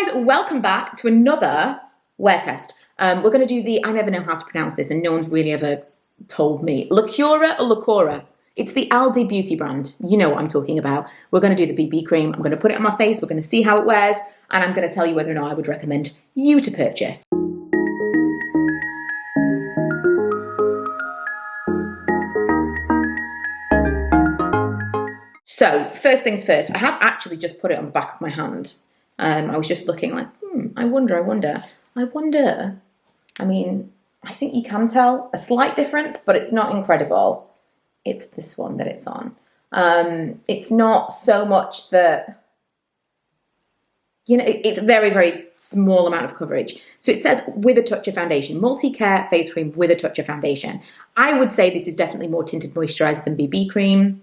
guys, welcome back to another wear test. We're going to do the, I never know how to pronounce this and no one's really ever told me. Lacura or Lacura? It's the ALDI beauty brand. You know what I'm talking about. We're going to do the BB cream. I'm going to put it on my face. We're going to see how it wears. And I'm going to tell you whether or not I would recommend you to purchase. So first things first, I have actually just put it on the back of my hand. I was just looking like, I wonder. I mean, I think you can tell a slight difference, but it's not incredible. It's this one that it's on. It's not so much that, you know, it's a very, very small amount of coverage. So it says with a touch of foundation, multi-care face cream with a touch of foundation. I would say this is definitely more tinted moisturizer than BB cream,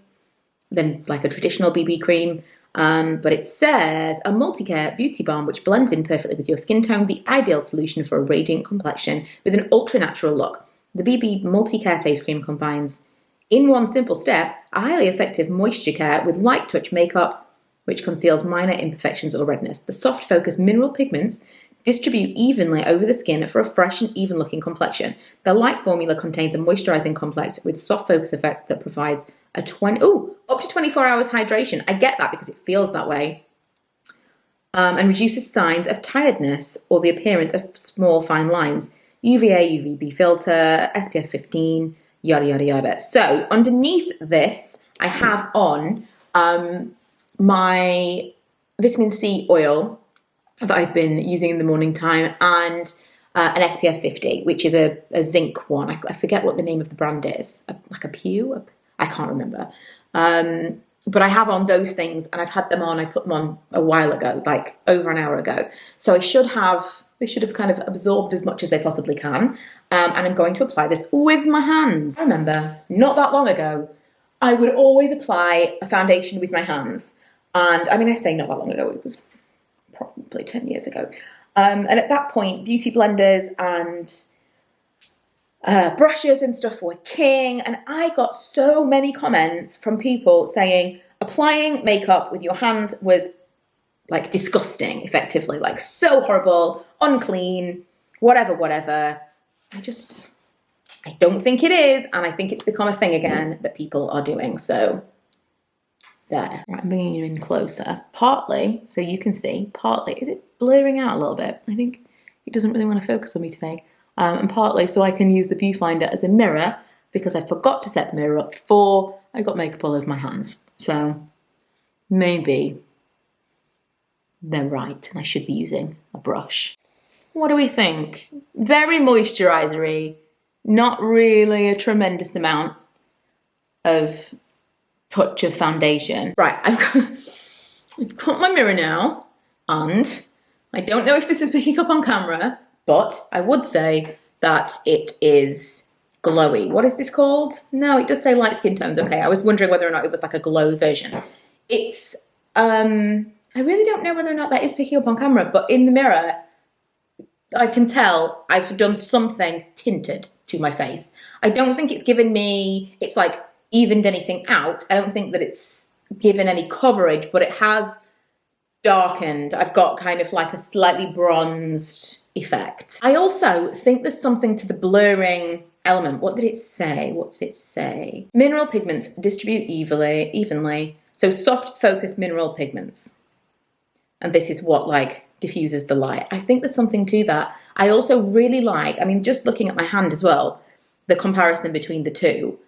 than like a traditional BB cream. But it says a multi-care beauty balm which blends in perfectly with your skin tone, the ideal solution for a radiant complexion with an ultra-natural look. The BB multi-care face cream combines in one simple step a highly effective moisture care with light touch makeup which conceals minor imperfections or redness. The soft focus mineral pigments distribute evenly over the skin for a fresh and even looking complexion. The light formula contains a moisturizing complex with soft focus effect that provides up to 24 hours hydration. I get that because it feels that way. And reduces signs of tiredness or the appearance of small fine lines. UVA, UVB filter, SPF 15, yada, yada, yada. So underneath this, I have on my vitamin C oil that I've been using in the morning time and an SPF 50, which is a zinc one. I forget what the name of the brand is. Like a Pew? I can't remember. But I have on those things and I've had them on, I put them on a while ago, like over an hour ago. So they should have kind of absorbed as much as they possibly can. And I'm going to apply this with my hands. I remember not that long ago, I would always apply a foundation with my hands. And I mean, I say not that long ago, it was probably 10 years ago. And at that point, beauty blenders and brushes and stuff were king. And I got so many comments from people saying applying makeup with your hands was like disgusting, effectively, like so horrible, unclean, whatever. I don't think it is. And I think it's become a thing again that people are doing. So there. Right, I'm bringing you in closer. Partly, so you can see, partly, is it blurring out a little bit? I think it doesn't really want to focus on me today. And partly so I can use the viewfinder as a mirror because I forgot to set the mirror up before I got makeup all over my hands. So maybe they're right and I should be using a brush. What do we think? Very moisturizery, not really a tremendous amount of touch of foundation. Right, I've got my mirror now and I don't know if this is picking up on camera, but I would say that it is glowy. What is this called? No, it does say light skin tones. Okay, I was wondering whether or not it was like a glow version. It's, I really don't know whether or not that is picking up on camera, but in the mirror, I can tell I've done something tinted to my face. I don't think it's given me, it's like evened anything out. I don't think that it's given any coverage, but it has darkened. I've got kind of like a slightly bronzed effect. I also think there's something to the blurring element. What did it say? Mineral pigments distribute evenly. So soft focus mineral pigments. And this is what like diffuses the light. I think there's something to that. I also really like, I mean, just looking at my hand as well, the comparison between the two.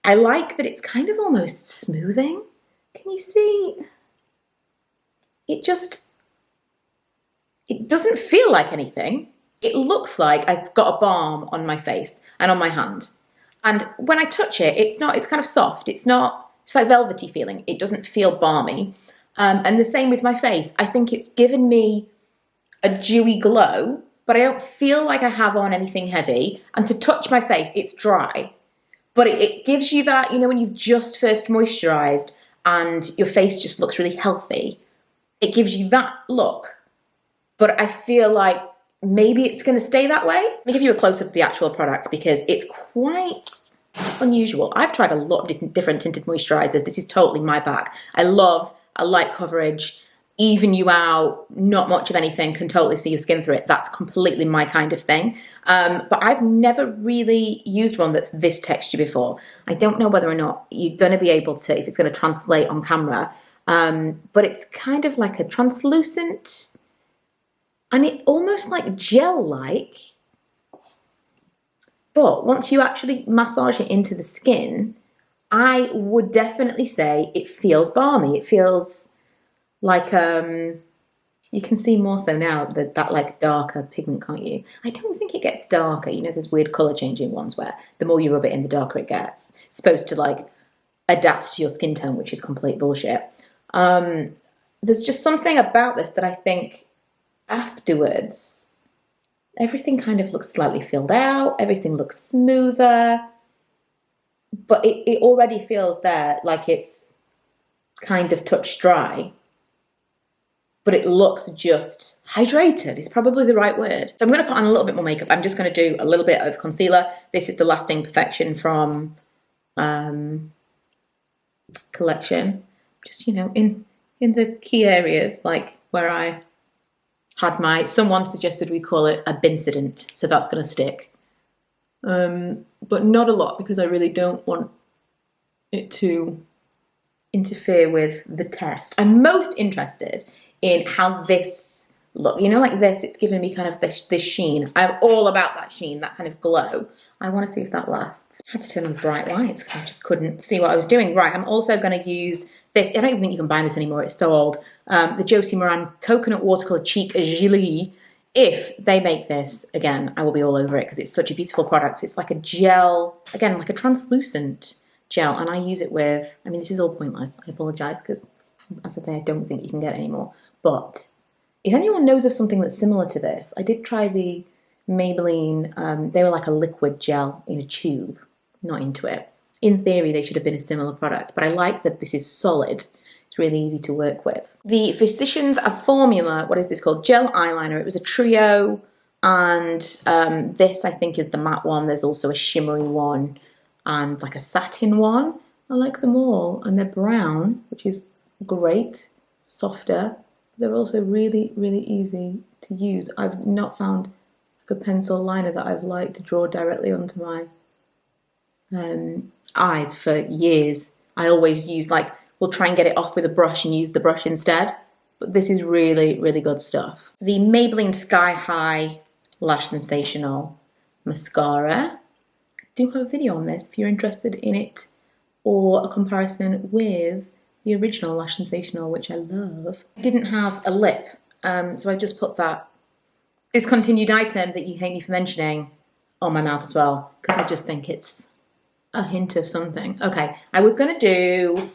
I like that it's kind of almost smoothing. Can you see? It doesn't feel like anything. It looks like I've got a balm on my face and on my hand. And when I touch it, it's kind of soft. It's like velvety feeling. It doesn't feel balmy. And the same with my face. I think it's given me a dewy glow, but I don't feel like I have on anything heavy. And to touch my face, it's dry. But it gives you that, you know, when you've just first moisturized and your face just looks really healthy, it gives you that look. But I feel like maybe it's going to stay that way. Let me give you a close-up of the actual product because it's quite unusual. I've tried a lot of different tinted moisturizers. This is totally my bag. I love a light coverage. even you out, not much of anything, can totally see your skin through it. That's completely my kind of thing. But I've never really used one that's this texture before. I don't know whether or not you're going to be able to, if it's going to translate on camera. But it's kind of like a translucent, and it almost like gel-like. But once you actually massage it into the skin, I would definitely say it feels balmy. It feels like, you can see more so now that like darker pigment, can't you? I don't think it gets darker. You know, there's weird colour changing ones where the more you rub it in, the darker it gets. It's supposed to like adapt to your skin tone, which is complete bullshit. There's just something about this that I think afterwards, everything kind of looks slightly filled out. Everything looks smoother. But it already feels there like it's kind of touch dry. But it looks just hydrated is probably the right word. So I'm going to put on a little bit more makeup. I'm just going to do a little bit of concealer. This is the Lasting Perfection from collection. Just, you know, in the key areas, like where I had my, someone suggested we call it a bincident. So that's going to stick. But not a lot, because I really don't want it to interfere with the test. I'm most interested in how this look. You know, like this, it's giving me kind of this sheen. I'm all about that sheen, that kind of glow. I want to see if that lasts. I had to turn on the bright lights because I just couldn't see what I was doing. Right, I'm also going to use this. I don't even think you can buy this anymore. It's so old. The Josie Moran Coconut Watercolour Cheek Gilet. If they make this again, I will be all over it because it's such a beautiful product. It's like a gel, again, like a translucent gel. And I use it with, I mean, this is all pointless. I apologise because, as I say, I don't think you can get it anymore. But if anyone knows of something that's similar to this, I did try the Maybelline, they were like a liquid gel in a tube, not into it. In theory, they should have been a similar product, but I like that this is solid. It's really easy to work with. The Physicians Formula, what is this called? Gel eyeliner. It was a trio, and this I think is the matte one. There's also a shimmery one and like a satin one. I like them all, and they're brown, which is great, softer. They're also really, really easy to use. I've not found like a pencil liner that I've liked to draw directly onto my eyes for years. I always use like, we'll try and get it off with a brush and use the brush instead. But this is really, really good stuff. The Maybelline Sky High Lash Sensational Mascara. I do have a video on this if you're interested in it, or a comparison with the original Lash Sensational, which I love. I didn't have a lip, so I just put that discontinued item that you hate me for mentioning on my mouth as well, because I just think it's a hint of something. Okay, I was going to do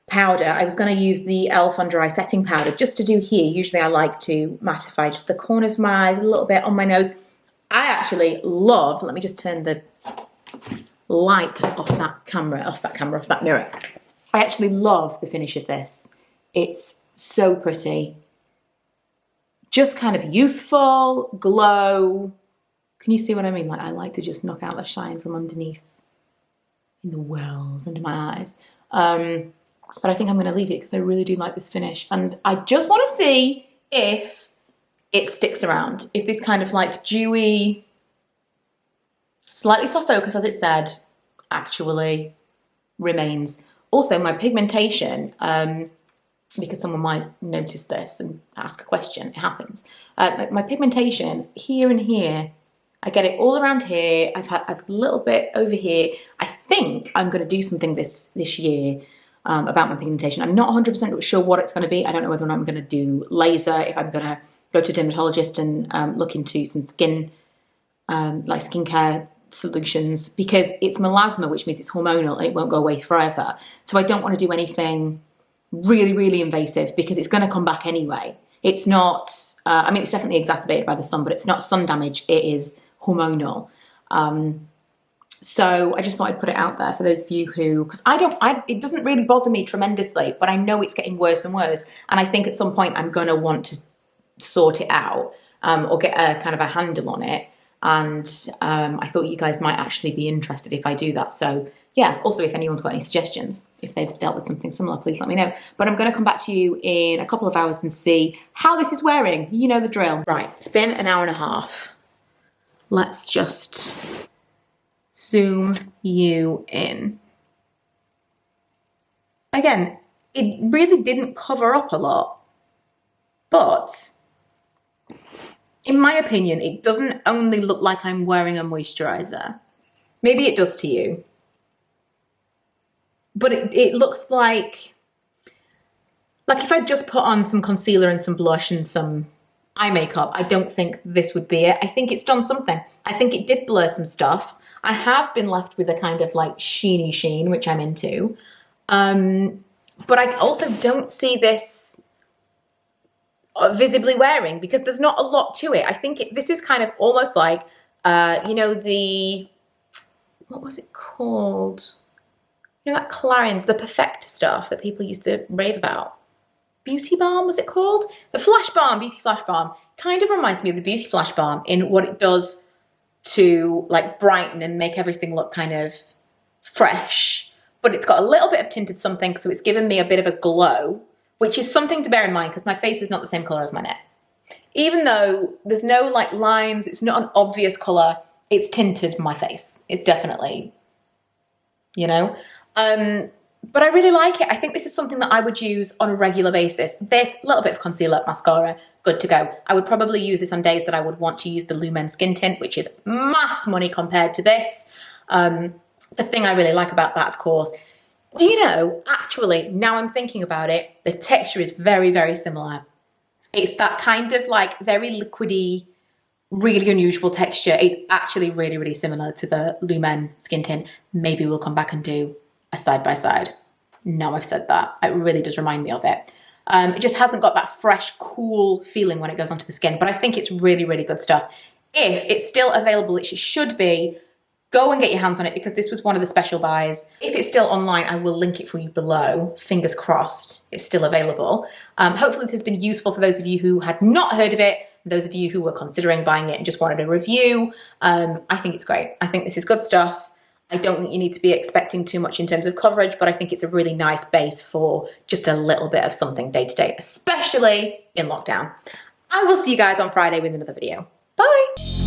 powder. I was going to use the e.l.f. Under Eye Setting Powder just to do here. Usually I like to mattify just the corners of my eyes, a little bit on my nose. I actually love, let me just turn the light off that mirror. I actually love the finish of this. It's so pretty. Just kind of youthful, glow. Can you see what I mean? Like, I like to just knock out the shine from underneath in the wells under my eyes. But I think I'm going to leave it because I really do like this finish. And I just want to see if it sticks around. If this kind of like dewy, slightly soft focus, as it said, actually remains. Also, my pigmentation, because someone might notice this and ask a question, it happens. My pigmentation here and here, I get it all around here. I've a little bit over here. I think I'm going to do something this year about my pigmentation. I'm not 100% sure what it's going to be. I don't know whether or not I'm going to do laser, if I'm going to go to a dermatologist and look into some skin, like skincare solutions, because it's melasma, which means it's hormonal and it won't go away forever. So I don't want to do anything really, really invasive because it's going to come back anyway. It's not, I mean, it's definitely exacerbated by the sun, but it's not sun damage. It is hormonal. So I just thought I'd put it out there for those of you who, because it doesn't really bother me tremendously, but I know it's getting worse and worse. And I think at some point I'm going to want to sort it out or get a kind of a handle on it. And I thought you guys might actually be interested if I do that. So yeah, also if anyone's got any suggestions, if they've dealt with something similar, please let me know. But I'm going to come back to you in a couple of hours and see how this is wearing. You know the drill. Right, it's been an hour and a half. Let's just zoom you in. Again, it really didn't cover up a lot, but in my opinion, it doesn't only look like I'm wearing a moisturizer. Maybe it does to you. But it looks like if I just put on some concealer and some blush and some eye makeup, I don't think this would be it. I think it's done something. I think it did blur some stuff. I have been left with a kind of like sheeny sheen, which I'm into. But I also don't see this visibly wearing because there's not a lot to it. I think this is kind of almost like, you know, what was it called? You know, that Clarins, the Perfect stuff that people used to rave about. Beauty Balm, was it called? The Flash Balm, Beauty Flash Balm. Kind of reminds me of the Beauty Flash Balm in what it does to like brighten and make everything look kind of fresh. But it's got a little bit of tinted something, so it's given me a bit of a glow, which is something to bear in mind because my face is not the same colour as my neck. Even though there's no like lines, it's not an obvious colour, it's tinted my face. It's definitely, you know. But I really like it. I think this is something that I would use on a regular basis. This little bit of concealer, mascara, good to go. I would probably use this on days that I would want to use the Lumen Skin Tint, which is mass money compared to this. The thing I really like about that, of course, do you know, actually, now I'm thinking about it, the texture is very, very similar. It's that kind of like very liquidy, really unusual texture. It's actually really, really similar to the Lumen Skin Tint. Maybe we'll come back and do a side-by-side. Now I've said that, it really does remind me of it. It just hasn't got that fresh, cool feeling when it goes onto the skin, but I think it's really, really good stuff. If it's still available, which it should be, go and get your hands on it because this was one of the special buys. If it's still online, I will link it for you below. Fingers crossed, it's still available. Hopefully this has been useful for those of you who had not heard of it, those of you who were considering buying it and just wanted a review. I think it's great. I think this is good stuff. I don't think you need to be expecting too much in terms of coverage, but I think it's a really nice base for just a little bit of something day to day, especially in lockdown. I will see you guys on Friday with another video. Bye.